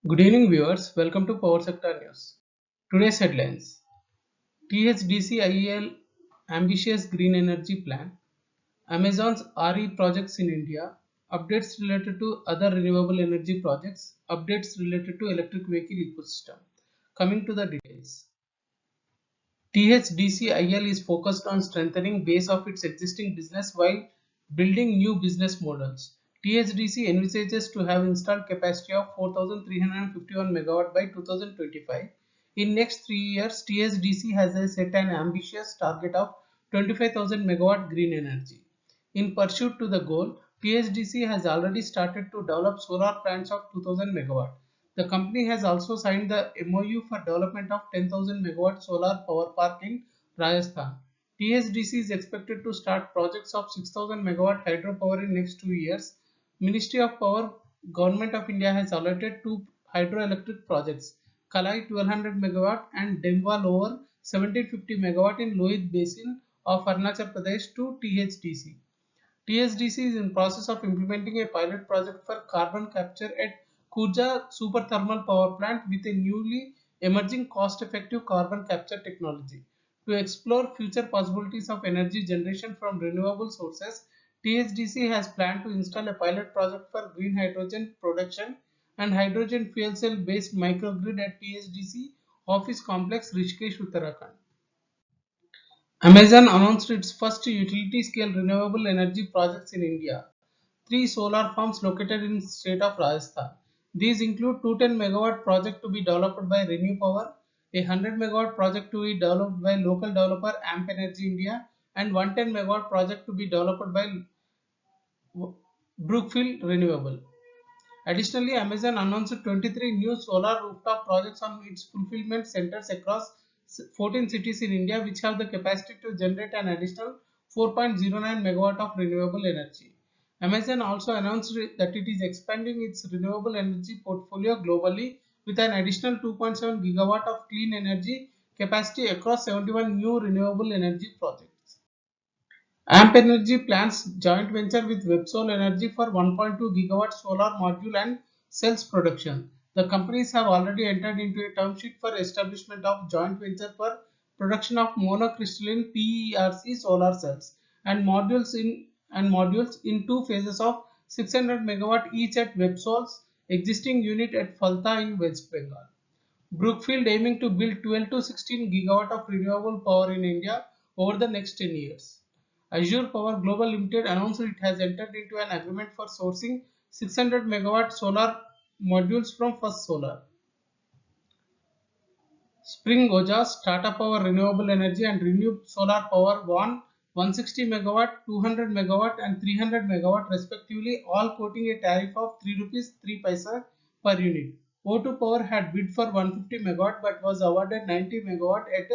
Good evening, viewers. Welcome to Power Sector News. Today's headlines: THDCIL ambitious green energy plan, Amazon's RE projects in India, updates related to other renewable energy projects, updates related to electric vehicle ecosystem. Coming to the details. THDCIL is focused on strengthening base of its existing business while building new business models. THDC envisages to have installed capacity of 4,351 megawatt by 2025. In next 3 years, THDC has set an ambitious target of 25,000 megawatt green energy. In pursuit to the goal, THDC has already started to develop solar plants of 2,000 megawatt. The company has also signed the MOU for development of 10,000 megawatt solar power park in Rajasthan. THDC is expected to start projects of 6,000 megawatt hydropower in next 2 years. Ministry of Power, Government of India has allotted two hydroelectric projects, Kalai 1200 megawatt and Demwa Lower 1750 megawatt in Lohit Basin of Arunachal Pradesh to THDC. THDC is in process of implementing a pilot project for carbon capture at Kurja Super Thermal Power Plant with a newly emerging cost-effective carbon capture technology. To explore future possibilities of energy generation from renewable sources, THDC has planned to install a pilot project for green hydrogen production and hydrogen fuel cell based microgrid at THDC office complex Rishikesh, Uttarakhand. Amazon announced its first utility-scale renewable energy projects in India. Three solar farms located in the state of Rajasthan. These include 210 megawatt project to be developed by Renew Power, a 100 megawatt project to be developed by local developer Amp Energy India, and 110 megawatt project to be developed by Brookfield Renewable. Additionally, Amazon announced 23 new solar rooftop projects on its fulfillment centers across 14 cities in India, which have the capacity to generate an additional 4.09 megawatt of renewable energy. Amazon also announced that it is expanding its renewable energy portfolio globally with an additional 2.7 gigawatt of clean energy capacity across 71 new renewable energy projects. Amp Energy plans joint venture with Websol Energy for 1.2 gigawatt solar module and cells production. The companies have already entered into a term sheet for establishment of joint venture for production of monocrystalline PERC solar cells and modules in two phases of 600 megawatt each at Websol's existing unit at Falta in West Bengal. Brookfield aiming to build 12 to 16 gigawatt of renewable power in India over the next 10 years. Azure Power Global Limited announced it has entered into an agreement for sourcing 600 megawatt solar modules from First Solar. Spring Ojas, Tata Power Renewable Energy and Renew Solar Power won 160 megawatt, 200 megawatt and 300 megawatt respectively, all quoting a tariff of 3 rupees 3 paisa per unit. O2 Power had bid for 150 megawatt but was awarded 90 megawatt at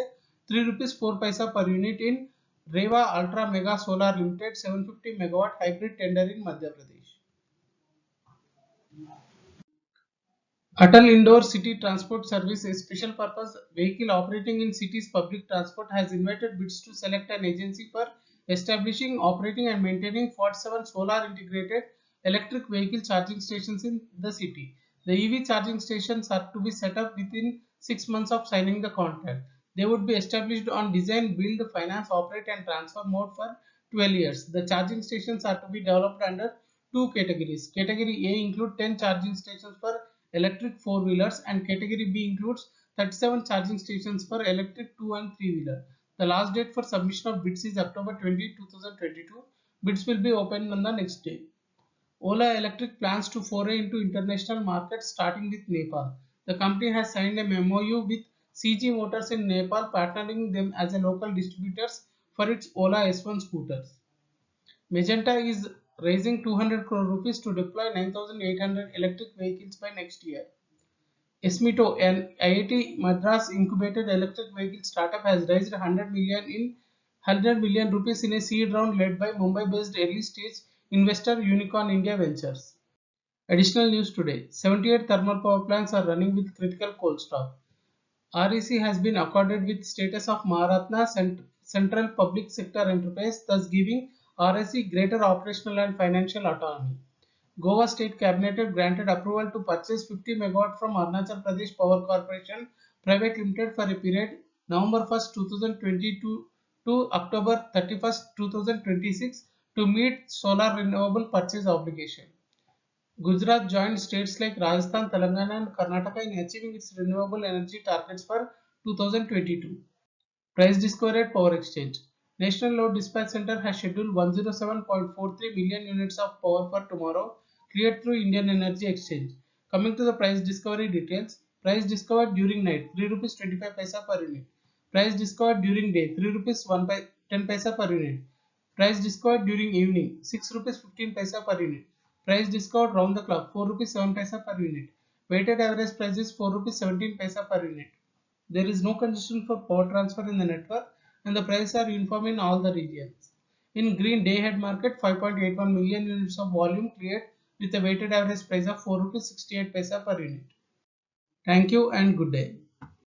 3 rupees 4 paisa per unit in Reva Ultra Mega Solar Limited 750 megawatt hybrid tender in Madhya Pradesh. Atal Indoor City Transport Service, a special purpose vehicle operating in cities public transport, has invited bids to select an agency for establishing, operating and maintaining 47 solar integrated electric vehicle charging stations in the city. The EV charging stations are to be set up within 6 months of signing the contract. They would be established on design, build, finance, operate and transfer mode for 12 years. The charging stations are to be developed under two categories. Category A include 10 charging stations for electric four-wheelers and category B includes 37 charging stations for electric two and three-wheeler. The last date for submission of bids is October 20, 2022. Bids will be opened on the next day. Ola Electric plans to foray into international markets starting with Nepal. The company has signed a MOU with CG Motors in Nepal, partnering them as a local distributors for its Ola S1 scooters. Magenta is raising 200 crore rupees to deploy 9,800 electric vehicles by next year. Esmito, an IIT Madras incubated electric vehicle startup, has raised 100 million rupees in a seed round led by Mumbai-based early-stage investor Unicorn India Ventures. Additional news today: 78 thermal power plants are running with critical coal stock. REC has been accorded with status of Maharatna Central Public Sector Enterprise, thus giving REC greater operational and financial autonomy. Goa State Cabinet granted approval to purchase 50 megawatt from Arunachal Pradesh Power Corporation Private Limited for a period November 1st, 2022 to October 31st, 2026 to meet Solar Renewable Purchase Obligation. Gujarat joined states like Rajasthan, Telangana and Karnataka in achieving its renewable energy targets for 2022. Price discovery at Power Exchange. National Load Dispatch Center has scheduled 107.43 million units of power for tomorrow, cleared through Indian Energy Exchange. Coming to the price discovery details, price discovered during night 3 rupees 25 paisa per unit. Price discovered during day 3 rupees 10 paisa per unit. Price discovered during evening 6 rupees 15 paisa per unit. Price discovered round the clock 4 rupees 7 paisa per unit. Weighted average price is 4 rupees 17 paisa per unit. There is no congestion for power transfer in the network and the prices are uniform in all the regions. In green day-ahead market, 5.81 million units of volume cleared with a weighted average price of 4 rupees 68 paisa per unit. Thank you and good day.